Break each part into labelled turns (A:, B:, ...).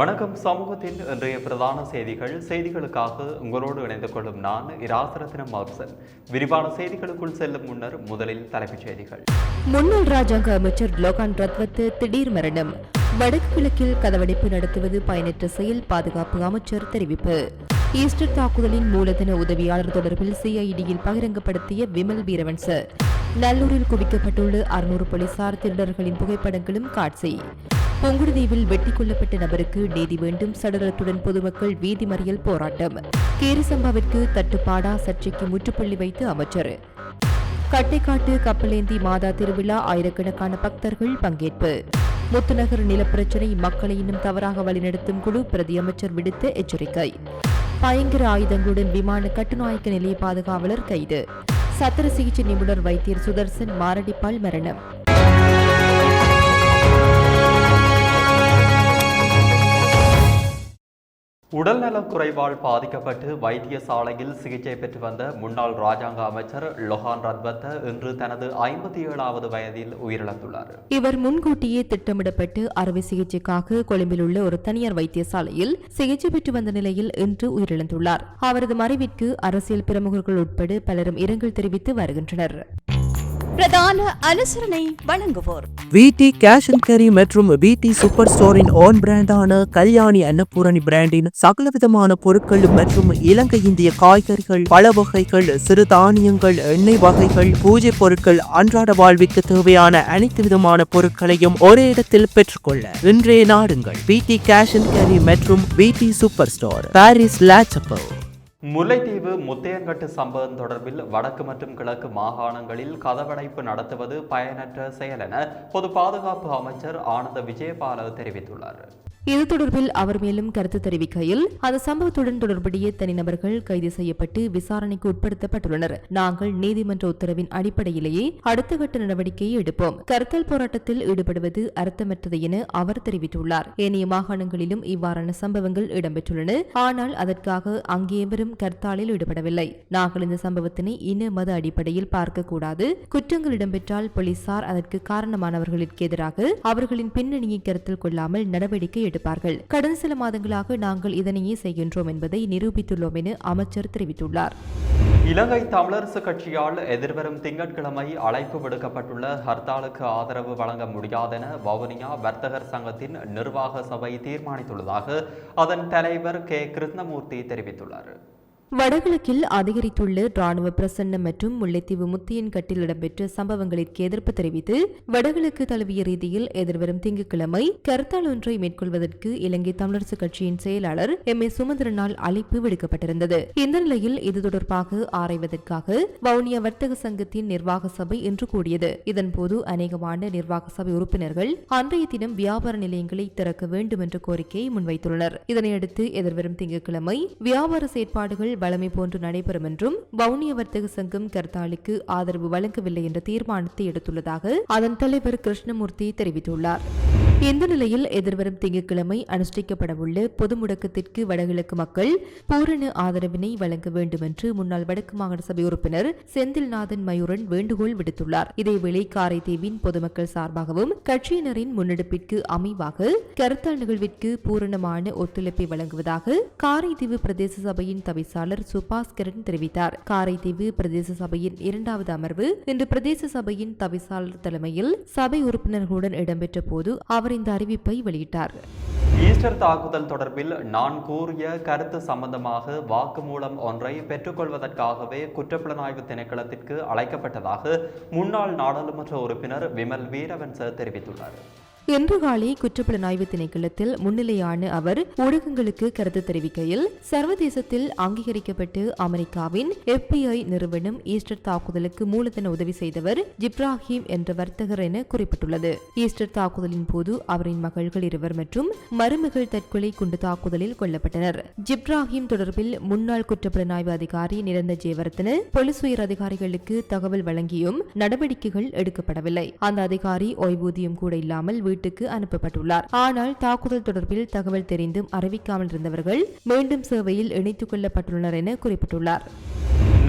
A: வணக்கம். சமூகத்தின் இன்றைய பிரதான செய்திகளுக்காக உங்களோடு இணைந்து கொள்ளும் நான் இராசரத்தினம் மார்சன். விரிவான செய்திகளுக்குள் செல்லும் முன்னர் முதலில் தலைப்புச் செய்திகள்.
B: முன்னாள் ராஜாங்க அமைச்சர் லோகான் ரத்வத் திடீர் மரணம். வடக்கு கிழக்கில் கதவடைப்பு நடத்துவது பயனற்ற செயல், பாதுகாப்பு அமைச்சர் தெரிவிப்பு. ஈஸ்டர் தாக்குதலின் மூலதன உதவியாளர் தொடர்பில் சிஐடியில் பகிரங்கப்படுத்திய விமல் வீரவன்ச. நல்லூரில் குவிக்கப்பட்டுள்ள 600 போலீசார் திருடர்களின் புகைப்படங்களும் காட்சி. புங்குடுதீவில் வெட்டிக் கொள்ளப்பட்ட நபருக்கு நீதி வேண்டும், சடலத்துடன் பொதுமக்கள் வீதி மறியல் போராட்டம். கேரிசம்பாவிற்கு தட்டுப்பாடா, சர்ச்சைக்கு முற்றுப்புள்ளி வைத்து அமைச்சர். கட்டைக்காட்டு கப்பலேந்தி மாதா திருவிழா, ஆயிரக்கணக்கான பக்தர்கள் பங்கேற்பு. முத்துநகர் நிலப்பிரச்சினை, மக்களை இன்னும் தவறாக வழிநடத்தும் குழு, பிரதி அமைச்சர் விடுத்த எச்சரிக்கை. பயங்கர ஆயுதங்களுடன் விமான கட்டுநாயக்க நிலைய பாதுகாவலர் கைது. சத்திர சிகிச்சை நிபுணர் வைத்தியர் சுதர்சன் மாரடைப்பால் மரணம்.
A: உடல்நலக் குறைவால் பாதிக்கப்பட்டு வைத்தியசாலையில் சிகிச்சை பெற்று வந்த முன்னாள் ராஜாங்க அமைச்சர் லோகான் ரத்வத் இன்று தனது 57வது வயதில் உயிரிழந்துள்ளார்.
B: இவர் முன்கூட்டியே திட்டமிடப்பட்டு அறுவை சிகிச்சைக்காக கொழும்பில் உள்ள ஒரு தனியார் வைத்தியசாலையில் சிகிச்சை பெற்று வந்த நிலையில் இன்று உயிரிழந்துள்ளார். அவரது மறைவிற்கு அரசியல் பிரமுகர்கள் உட்பட பலரும் இரங்கல் தெரிவித்து வருகின்றனர்.
C: பிரதான அனுசரணை வழங்குவோர்
D: விடி கேஷ் அண்ட் கேரி மற்றும் விடி சூப்பர் ஸ்டோரின் ஓன் பிராண்டான கல்யாணி அன்னபூரணி பிராண்டின் சகலவிதமான பொருட்கள் மற்றும் இலங்கை இந்திய காய்கறிகள், பழ வகைகள், சிறு தானியங்கள், எண்ணெய் வகைகள், பூஜை பொருட்கள், அன்றாட வாழ்விற்கு தேவையான அனைத்து விதமான பொருட்களையும் ஒரே இடத்தில் பெற்றுக்கொள்ள இன்றைய நாடுங்கள் விடி கேஷ் அண்ட் கேரி மற்றும் விடி சூப்பர் ஸ்டோர், பாரிஸ் லாச்சப்போ.
A: முல்லைத்தீவு முத்தையன்கட்டு சம்பவம் தொடர்பில் வடக்கு மற்றும் கிழக்கு மாகாணங்களில் கதவடைப்பு நடத்துவது பயனற்ற செயல் என பொது பாதுகாப்பு அமைச்சர் ஆனந்த விஜயபால தெரிவித்துள்ளார்.
B: இது தொடர்பில் அவர் மேலும் கருத்து தெரிவிக்கையில், அந்த சம்பவத்துடன் தொடர்புடைய தனிநபர்கள் கைது செய்யப்பட்டு விசாரணைக்கு உட்படுத்தப்பட்டுள்ளனர். நாங்கள் நீதிமன்ற உத்தரவின் அடிப்படையிலேயே அடுத்த கட்ட நடவடிக்கையை எடுப்போம். கருத்தல் போராட்டத்தில் ஈடுபடுவது அர்த்தமற்றது என அவர் தெரிவித்துள்ளார். ஏனைய மாகாணங்களிலும் இவ்வாறான சம்பவங்கள் இடம்பெற்றுள்ளன. ஆனால் அதற்காக அங்கே எவரும் கர்த்தாலில் ஈடுபடவில்லை. நாங்கள் இந்த சம்பவத்தினை இன மத அடிப்படையில் பார்க்கக்கூடாது. குற்றங்கள் இடம்பெற்றால் போலீசார் அதற்கு காரணமானவர்களுக்கு எதிராக அவர்களின் பின்னணியை கருத்தில் கொள்ளாமல் நடவடிக்கை எடுப்பார்கள். கடந்த சில மாதங்களாக நாங்கள் இதனையே செய்கின்றோம் என்பதை நிரூபித்துள்ளோம் என அமைச்சர் தெரிவித்துள்ளார்.
A: இலங்கை தமிழரசு கட்சியால் எதிர்வரும் திங்கட்கிழமை அழைப்பு விடுக்கப்பட்டுள்ள ஹர்த்தாலுக்கு ஆதரவு வழங்க முடியாதென வவுனியா வர்த்தகர் சங்கத்தின் நிர்வாக சபை தீர்மானித்துள்ளதாக அதன் தலைவர் கே கிருஷ்ணமூர்த்தி தெரிவித்துள்ளார்.
B: வடகிழக்கில் அதிகரித்துள்ள ராணுவ பிரசன்னம் மற்றும் முல்லைத்தீவு முத்தியன்கட்டில் இடம்பெற்ற சம்பவங்களுக்கு எதிர்ப்பு தெரிவித்து வடகிழக்கு தழுவிய ரீதியில் எதிர்வரும் திங்கட்கிழமை கருத்தால் ஒன்றை மேற்கொள்வதற்கு இலங்கை தமிழரசு கட்சியின் செயலாளர் எம்.ஏ. சுமந்திரனால் அழைப்பு விடுக்கப்பட்டிருந்தது. இந்த நிலையில் இது தொடர்பாக ஆராய்வதற்காக வவுனியா வர்த்தக சங்கத்தின் நிர்வாக சபை இன்று கூடியது. இதன்போது அநேகமான நிர்வாக சபை உறுப்பினர்கள் அன்றைய தினம் வியாபார நிலையங்களை திறக்க வேண்டும் என்ற கோரிக்கையை முன்வைத்துள்ளனர். இதனையடுத்து எதிர்வரும் திங்கட்கிழமை வியாபார செயற்பாடுகள் வழமை போன்று நடைபெறும் என்றும் வவுனியா வர்த்தக சங்கம் கர்த்தாலுக்கு ஆதரவு வழங்கவில்லை என்ற தீர்மானத்தை எடுத்துள்ளதாக அதன் தலைவர் கிருஷ்ணமூர்த்தி தெரிவித்துள்ளார். இந்த நிலையில் எதிர்வரும் திங்கட்கிழமை அனுஷ்டிக்கப்படவுள்ள பொது முடக்கத்திற்கு வடகிழக்கு மக்கள் பூரண ஆதரவினை வழங்க வேண்டும் என்று முன்னாள் வடக்கு மாகாண சபை உறுப்பினர் செந்தில்நாதன் மயூரன் வேண்டுகோள் விடுத்துள்ளார். இதேவேளை காரைதீவின் பொதுமக்கள் சார்பாகவும் கட்சியினரின் முன்னெடுப்பிற்கு அமைவாக கருத்தால் நிகழ்விற்கு பூரணமான ஒத்துழைப்பை வழங்குவதாக காரைதீவு பிரதேச சபையின் தவிசாளர் சுபாஸ்கரன் தெரிவித்தார். காரைதீவு பிரதேச சபையின் 2வது அமர்வு இன்று பிரதேச சபையின் தவிசாளர் தலைமையில் சபை உறுப்பினர்களுடன் இடம்பெற்ற போது அவர் இந்த அறிவிப்பை வெளியிட்டார்.
A: ஈஸ்டர் தாக்குதல் தொடர்பில் நான் கூறிய கருத்து சம்பந்தமாக வாக்குமூலம் ஒன்றை பெற்றுக்கொள்வதற்காகவே குற்றப்புலனாய்வு திணைக்களத்திற்கு அழைக்கப்பட்டதாக முன்னாள் நாடாளுமன்ற உறுப்பினர் விமல் வீரவன்ச தெரிவித்துள்ளார்.
B: இன்று காலை குற்றப்புலனாய்வு திணைக்களத்தில் முன்னிலையான அவர் ஊடகங்களுக்கு கருத்து தெரிவிக்கையில், சர்வதேசத்தில் அங்கீகரிக்கப்பட்டு அமெரிக்காவின் FBI நிறுவனம் ஈஸ்டர் தாக்குதலுக்கு மூலதன உதவி செய்தவர் ஜிப்ராஹிம் என்ற வர்த்தகர் என குறிப்பிட்டுள்ளது. ஈஸ்டர் தாக்குதலின் போது அவரின் மகள்கள் 2 மற்றும் மருமகள் தற்கொலை குண்டு தாக்குதலில் கொல்லப்பட்டனர். ஜிப்ராஹிம் தொடர்பில் முன்னாள் குற்றப்புலனாய்வு அதிகாரி நிரந்த ஜெயவர்தன போலீஸ் உயர் அதிகாரிகளுக்கு தகவல் வழங்கியும் நடவடிக்கைகள் எடுக்கப்படவில்லை. அந்த அதிகாரி ஓய்வூதியம் கூட இல்லாமல் வீட்டுக்கு அனுப்பப்பட்டுள்ளார். ஆனால் தாக்குதல் தொடர்பில் தகவல் தெரிந்தும் அறிவிக்காமல் இருந்தவர்கள் மீண்டும் சேவையில் இணைத்துக் கொள்ளப்பட்டுள்ளனர் என குறிப்பிட்டுள்ளார்.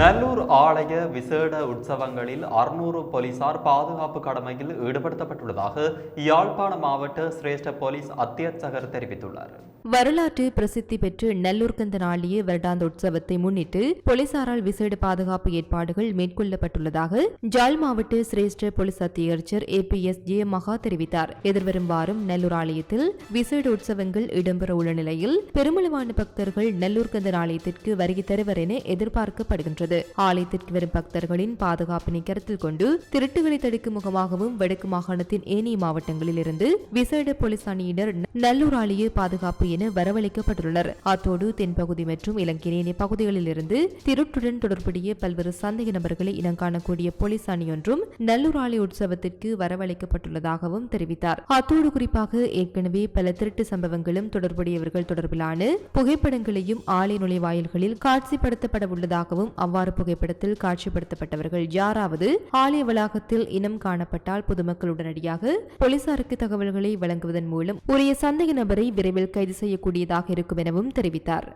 A: நல்லூர் ஆலய விசேட உற்சவங்களில் 600 போலீசார் பாதுகாப்பு கடமையில் ஈடுபடுத்தப்பட்டுள்ளதாக யாழ்ப்பாண மாவட்ட சிரேஷ்ட போலீஸ் அத்தியட்சகர் தெரிவித்துள்ளார்.
B: வரலாற்று பிரசித்தி பெற்று நல்லூர் கந்தன் ஆலய வருடாந்த உற்சவத்தை முன்னிட்டு போலீசாரால் விசேட பாதுகாப்பு ஏற்பாடுகள் மேற்கொள்ளப்பட்டுள்ளதாக ஜாழ் மாவட்ட சிரேஷ்ட போலீஸ் அத்தியட்சர் APS J மகா தெரிவித்தார். எதிர்வரும் வாரம் நல்லூர் ஆலயத்தில் விசேட உற்சவங்கள் இடம்பெற உள்ள நிலையில் பெருமளவான பக்தர்கள் நல்லூர் கந்தன் ஆலயத்திற்கு வருகை தருவர் என எதிர்பார்க்கப்படுகின்றது. ஆலயத்திற்கு வரும் பக்தர்களின் பாதுகாப்பினை கருத்தில் கொண்டு திருட்டுகளை தடுக்கும் முகமாகவும் வடக்கு மாகாணத்தின் ஏனைய மாவட்டங்களில் இருந்து விசேட போலீஸ் அணியினர் நல்லூர் ஆலய பாதுகாப்பு என வரவழைக்கப்பட்டுள்ளனர். அத்தோடு தென்பகுதி மற்றும் இலங்கை ஏனைய பகுதிகளில் இருந்து திருட்டுடன் தொடர்புடைய பல்வேறு சந்தேக நபர்களை இனங்காணக்கூடிய போலீஸ் அணியொன்றும் நல்லூர் ஆலய உற்சவத்திற்கு வரவழைக்கப்பட்டுள்ளதாகவும் தெரிவித்தார். அத்தோடு குறிப்பாக ஏற்கனவே பல திருட்டு சம்பவங்களும் தொடர்புடையவர்கள் தொடர்பிலான புகைப்படங்களையும் ஆலய நுழைவாயில்களில் காட்சிப்படுத்தப்பட உள்ளதாகவும் அவ்வாறு புகைப்படத்தில் காட்சிப்படுத்தப்பட்டவர்கள் யாராவது ஆலய வளாகத்தில் இனம் காணப்பட்டால் பொதுமக்கள் உடனடியாக போலீசாருக்கு தகவல்களை வழங்குவதன் மூலம் உரிய சந்தேக நபரை விரைவில் கைது செய்யக்கூடியதாக இருக்கும் எனவும் தெரிவித்தார்.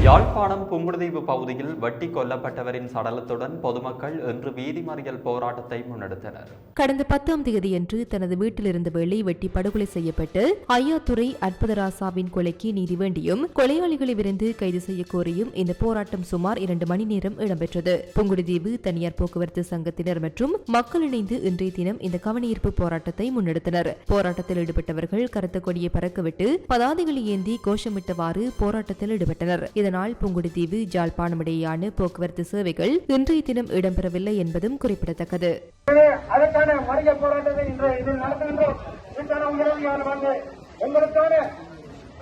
A: யாழ்ப்பாணம் புங்குடுதீவு பகுதியில் வெட்டி கொல்லப்பட்டவரின் சடலத்துடன் பொதுமக்கள் இன்று வீதி மறியல் போராட்டத்தை முன்னெடுத்தனர்.
B: கடந்த 10ஆம் தேதியன்று தனது வீட்டில் இருந்த வேளை வெட்டி படுகொலை செய்யப்பட்டு ஐயாத்துறை அற்புதராசாவின் கொலைக்கு நீதி வேண்டியும் கொலையாளிகளை விரைந்து கைது செய்ய கோரியும் இந்த போராட்டம் சுமார் 2 மணி நேரம் இடம்பெற்றது. புங்குடுதீவு தனியார் போக்குவரத்து சங்கத்தினர் மற்றும் மக்கள் இணைந்து இன்றைய தினம் இந்த கவனஈர்ப்பு போராட்டத்தை முன்னெடுத்தனர். போராட்டத்தில் ஈடுபட்டவர்கள் கருத்த கொடியை பறக்கவிட்டு பதாதைகளை ஏந்தி கோஷமிட்டவாறு போராட்டத்தில் ஈடுபட்டனர். இதனால் புங்குடுதீவு ஜாழ்ப்பாணம் இடையேயான போக்குவரத்து சேவைகள் இன்றைய தினம் இடம்பெறவில்லை என்பதும் குறிப்பிடத்தக்கது.
E: அதற்கான மறியல் போராட்டத்தை இதில் நடத்துகின்றோம். எங்களுக்கான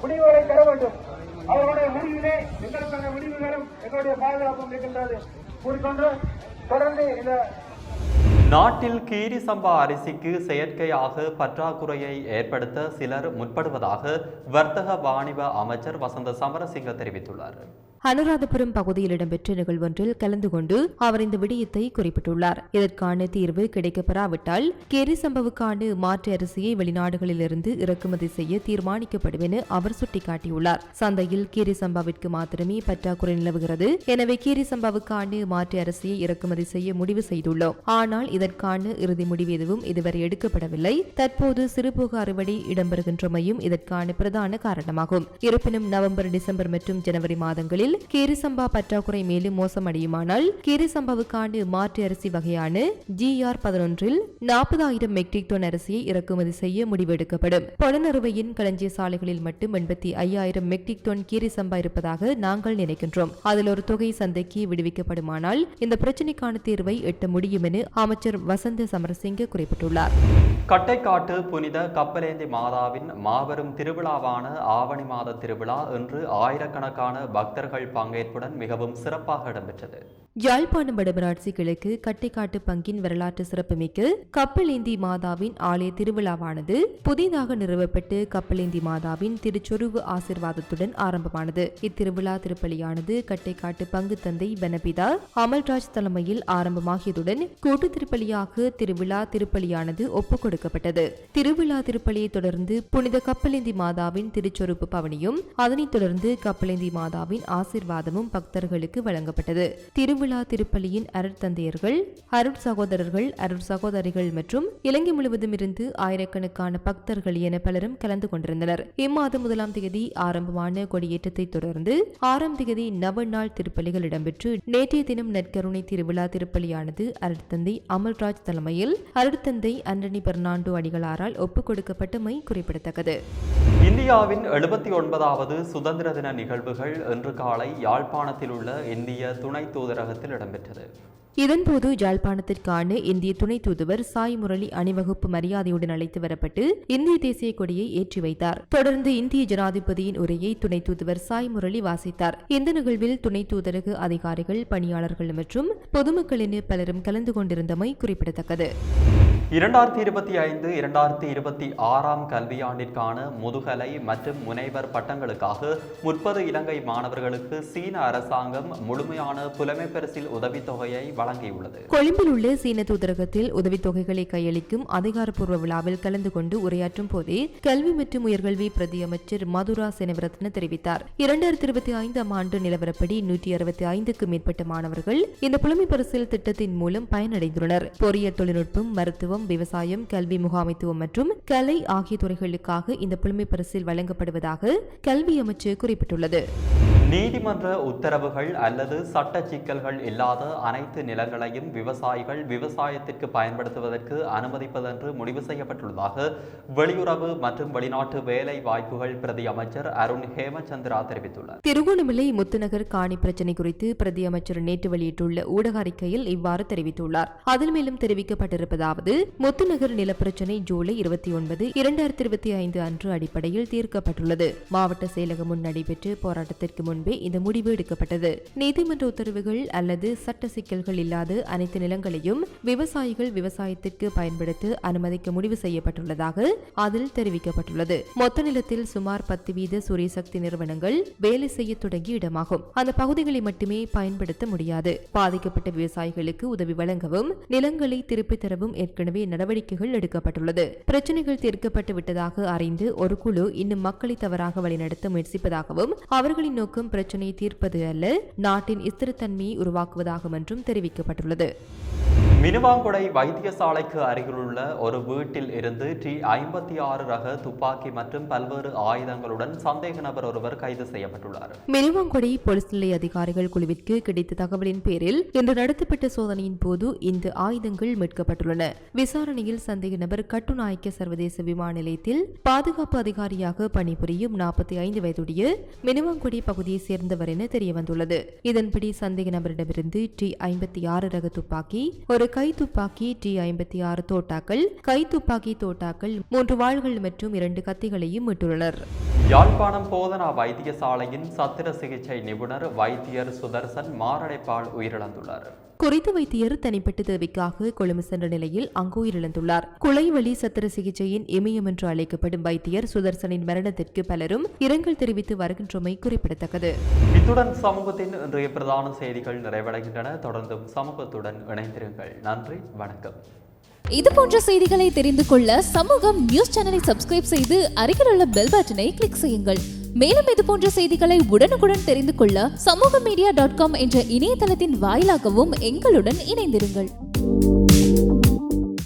E: முடிவுகளை தர வேண்டும். அவர்களுடைய முடிவிலே எங்களுக்கான முடிவுகளும் எங்களுடைய பாதுகாப்பும் இருக்கின்றது கூறிக்கொண்டு தொடர்ந்து இந்த
A: நாட்டில் கீரி சம்பா அரிசிக்கு செயற்கையாக பற்றாக்குறையை ஏற்படுத்த சிலர் முற்படுவதாக வர்த்தக வாணிப அமைச்சர் வசந்த சமரசிங்க தெரிவித்துள்ளார்.
B: அனுராதபுரம் பகுதியில் இடம்பெற்ற நிகழ்வொன்றில் கலந்து கொண்டு அவர் இந்த விடயத்தை குறிப்பிட்டுள்ளார். இதற்கான தீர்வு கிடைக்கப்பெறாவிட்டால் கேரி சம்பவுக்கான மாற்று அரிசியை வெளிநாடுகளிலிருந்து இறக்குமதி செய்ய தீர்மானிக்கப்படும் என அவர் சுட்டிக்காட்டியுள்ளார். சந்தையில் கீரி சம்பாவிற்கு மாத்திரமே பற்றாக்குறை நிலவுகிறது. எனவே கீரி சம்பாவுக்கான மாற்று அரிசியை இறக்குமதி செய்ய முடிவு செய்துள்ளோம். ஆனால் இதற்கான இறுதி முடிவு எதுவும் இதுவரை எடுக்கப்படவில்லை. தற்போது சிறுபோக அறுவடை இடம்பெறுகின்றமையும் இதற்கான பிரதான காரணமாகும். இருப்பினும் நவம்பர், டிசம்பர் மற்றும் ஜனவரி மாதங்களில் கீரி சம்பா பற்றாக்குறை மேலும் மோசமடையுமானால் கீரி சம்பாவுக்கான மாற்று அரிசி வகையான GR11 40,000 மெட்ரிக் டன் அரிசியை இறக்குமதி செய்ய முடிவெடுக்கப்படும். பொலனறுவையின் களஞ்சிய சாலைகளில் மட்டும் 85,000 மெட்ரிக் டன் கீரி சம்பா இருப்பதாக நாங்கள் நினைக்கின்றோம். அதில் ஒரு தொகை சந்தைக்கு விடுவிக்கப்படுமானால் இந்த பிரச்சினைக்கான தீர்வை எட்ட முடியும் என அமைச்சர் வசந்த சமரசிங்க குறிப்பிட்டுள்ளார்.
A: கட்டைக்காட்டு புனித கப்பலேந்தி மாதாவின் மாபெரும் திருவிழாவான ஆவணி மாத திருவிழா இன்று ஆயிரக்கணக்கான பக்தர்கள் பங்கேற்புடன் மிகவும் சிறப்பாக இடம்பெற்றது.
B: யாழ்ப்பாணம் வடமராட்சி கிழக்கு கட்டைக்காட்டு பங்கின் வரலாற்று சிறப்புமிக்க கப்பலேந்தி மாதாவின் ஆலய திருவிழாவானது புதிதாக நிறுவப்பட்டு கப்பலேந்தி மாதாவின் திருச்சொருவு ஆசிர்வாதத்துடன் ஆரம்பமானது. இத்திருவிழா திருப்பலியானது கட்டைக்காட்டு பங்கு தந்தை வனபிதா அமல்ராஜ் தலைமையில் ஆரம்பமாகியதுடன் கூட்டு திருப்பலியாக திருவிழா திருப்பலியானது ஒப்புக் கொடுக்கப்பட்டது. திருவிழா திருப்பலியை தொடர்ந்து புனித கப்பலேந்தி மாதாவின் திருச்சொருப்பு பவனியும் அதனைத் தொடர்ந்து கப்பலேந்தி மாதாவின் ஆசிர்வாதமும் பக்தர்களுக்கு வழங்கப்பட்டது. திருவிழா திருப்பலியின் அருட்தந்தையர்கள், அருட் சகோதரர்கள், அருட் சகோதரிகள் மற்றும் இலங்கை முழுவதும் இருந்து ஆயிரக்கணக்கான பக்தர்கள் என பலரும் கலந்து கொண்டிருந்தனர். இம்மாதம் 1ஆம் தேதி ஆரம்பமான கொடியேற்றத்தை தொடர்ந்து 6ஆம் தேதி நவநாள் திருப்பலிகள் இடம்பெற்று நேற்றைய தினம் நற்கருணை திருவிழா திருப்பலியானது அருட்தந்தை அமல்ராஜ் தலைமையில் அருட்தந்தை அண்டனி பெர்னாண்டோ அடிகளாரால் ஒப்புக் கொடுக்கப்பட்டமை குறிப்பிடத்தக்கது.
A: இந்தியாவின் 79வது சுதந்திர தின நிகழ்வுகள் இன்று காலை யாழ்ப்பாணத்தில் உள்ள இந்திய துணை தூதரகத்தில் இடம்பெற்றது.
B: இதன்போது யாழ்ப்பாணத்திற்கான இந்திய துணை தூதுவர் சாய் முரளி அணிவகுப்பு மரியாதையுடன் அழைத்து வரப்பட்டு இந்திய தேசிய கொடியை ஏற்றி வைத்தார். தொடர்ந்து இந்திய ஜனாதிபதியின் உரையை துணை தூதுவர் சாய் முரளி வாசித்தார். இந்த நிகழ்வில் துணை தூதரக அதிகாரிகள், பணியாளர்கள் மற்றும் பொதுமக்கள் என பலரும் கலந்து கொண்டிருந்தமை குறிப்பிடத்தக்கது.
A: 2025-2026 கல்வியாண்டிற்கான முதுகலை மற்றும் முனைவர் பட்டங்களுக்காக 30 இலங்கை மாணவர்களுக்கு சீன அரசாங்கம் முழுமையான புலமை பரிசில் உதவித்தொகையை வழங்கியுள்ளது.
B: கொழும்பில் உள்ள சீன தூதரகத்தில் உதவித்தொகைகளை கையளிக்கும் அதிகாரப்பூர்வ விழாவில் கலந்து கொண்டு உரையாற்றும் போதே கல்வி மற்றும் உயர்கல்வி பிரதி அமைச்சர் மதுரா செனவிரத்ன தெரிவித்தார். 2025 ஆண்டு நிலவரப்படி 165க்கும் மேற்பட்ட மாணவர்கள் இந்த புலமை பரிசில் திட்டத்தின் மூலம் பயனடைந்துள்ளனர். பொறியியல் தொழில்நுட்பம், மருத்துவம், விவசாயம், கல்வி முகாமைத்துவம் மற்றும் கலை ஆகிய துறைகளுக்காக இந்த புலமை பரிசில் வழங்கப்படுவதாக கல்வி அமைச்சு குறிப்பிட்டுள்ளது.
A: நீதிமன்ற உத்தரவுகள் அல்லது சட்ட சிக்கல்கள் இல்லாத அனைத்து நிலங்களையும் விவசாயிகள் விவசாயத்திற்கு பயன்படுத்துவதற்கு அனுமதிப்பதென்று முடிவு செய்யப்பட்டுள்ளதாக வெளியுறவு மற்றும் வெளிநாட்டு வேலை வாய்ப்புகள் பிரதி அமைச்சர் அருண் ஹேமச்சந்திரா தெரிவித்துள்ளார்.
B: திருகோணமலை முத்துநகர் காணி பிரச்சினை குறித்து பிரதி அமைச்சர் நேற்று வெளியிட்டுள்ள ஊடக அறிக்கையில் இவ்வாறு தெரிவித்துள்ளார். அதில் மேலும் தெரிவிக்கப்பட்டிருப்பதாவது, முத்துநகர் நிலப்பிரச்சினை ஜூலை 29, 2025 அன்று அடிப்படையில் தீர்க்கப்பட்டுள்ளது. மாவட்ட செயலகம் முன் நடைபெற்ற போராட்டத்திற்கு முன்பே இந்த முடிவு எடுக்கப்பட்டது. நீதிமன்ற உத்தரவுகள் அல்லது சட்ட சிக்கல்கள் இல்லாத அனைத்து நிலங்களையும் விவசாயிகள் விவசாயத்திற்கு பயன்படுத்த அனுமதிக்க முடிவு செய்யப்பட்டுள்ளதாக அதில் தெரிவிக்கப்பட்டுள்ளது. மொத்த நிலத்தில் சுமார் 10% சூரிய சக்தி நிறுவனங்கள் வேலை செய்ய தொடங்கிய இடமாகும். அந்த பகுதிகளை மட்டுமே பயன்படுத்த முடியாது. பாதிக்கப்பட்ட விவசாயிகளுக்கு உதவி வழங்கவும் நிலங்களை திருப்பித் தரவும் ஏற்கனவே நடவடிக்கைகள் எடுக்கப்பட்டுள்ளது. பிரச்சனைகள் தீர்க்கப்பட்டு விட்டதாக அறிந்து ஒரு குழு இன்னும் மக்களை தவறாக வழிநடத்த முயற்சிப்பதாகவும் அவர்களின் நோக்கம் பிரச்சனையை தீர்ப்பது அல்ல, நாட்டின் ஸ்திரத்தன்மையை உருவாக்குவதாகும் என்றும் தெரிவிக்கப்பட்டுள்ளது.
A: மினுவாங்குடை வைத்தியசாலைக்கு அருகிலுள்ள ஒரு வீட்டில் இருந்து T56 ரக துப்பாக்கி மற்றும் பல்வேறு ஆயுதங்களுடன் சந்தேக நபர் ஒருவர் கைது செய்யப்பட்டுள்ளார்.
B: மினுவாங்குடை போலீஸ் நிலைய அதிகாரிகள் குழுவிற்கு கிடைத்த தகவலின் பேரில் இன்று நடத்தப்பட்ட சோதனையின் போது இந்த ஆயுதங்கள் மீட்கப்பட்டுள்ளன. விசாரணையில் சந்தேக நபர் கட்டுநாயக்க சர்வதேச விமான நிலையத்தில் பாதுகாப்பு அதிகாரியாக பணிபுரியும் 45 வயதுடைய மினுவாங்குடை பகுதியை சேர்ந்தவர் என தெரியவந்துள்ளது. இதன்படி சந்தேக நபரிடமிருந்து T56 ரக துப்பாக்கி, ஒரு கைத்துப்பாக்கி, T56 தோட்டாக்கள், கைத்துப்பாக்கி தோட்டாக்கள், 3 வாள்கள் மற்றும் 2 கத்திகளையும் மீட்டுள்ளனர்.
A: யாழ்ப்பாணம் போதனா வைத்தியசாலையின் சத்திர சிகிச்சை நிபுணர் வைத்தியர் சுதர்சன் மாரடைப்பால் உயிரிழந்துள்ளார்.
B: குறித்த வைத்தியர் தனிப்பட்ட தேவைக்காக கொழும்பு சென்ற நிலையில் அங்கு உயிரிழந்துள்ளார். குலைவழி சத்திர சிகிச்சையின் இமயம் என்று அழைக்கப்படும் வைத்தியர் சுதர்சனின் மரணத்திற்கு பலரும் இரங்கல் தெரிவித்து வருகின்றமை குறிப்பிடத்தக்கது.
A: இத்துடன் சமூகத்தின் இன்றைய பிரதான செய்திகள் நிறைவடைகின்றன. தொடர்ந்தும் சமூகத்துடன் இணைந்திருங்கள். நன்றி, வணக்கம்.
C: இது போன்ற செய்திகளை தெரிந்து கொள்ள சமூகம் நியூஸ் சேனலை சப்ஸ்கிரைப் செய்து அருகில் உள்ள பெல் பட்டனை கிளிக் செய்யுங்கள். மேலும் இது போன்ற செய்திகளை உடனுக்குடன் தெரிந்து கொள்ள சமூகமீடியா.com என்ற இணையதளத்தின் வாயிலாகவும் எங்களுடன் இணைந்திருங்கள்.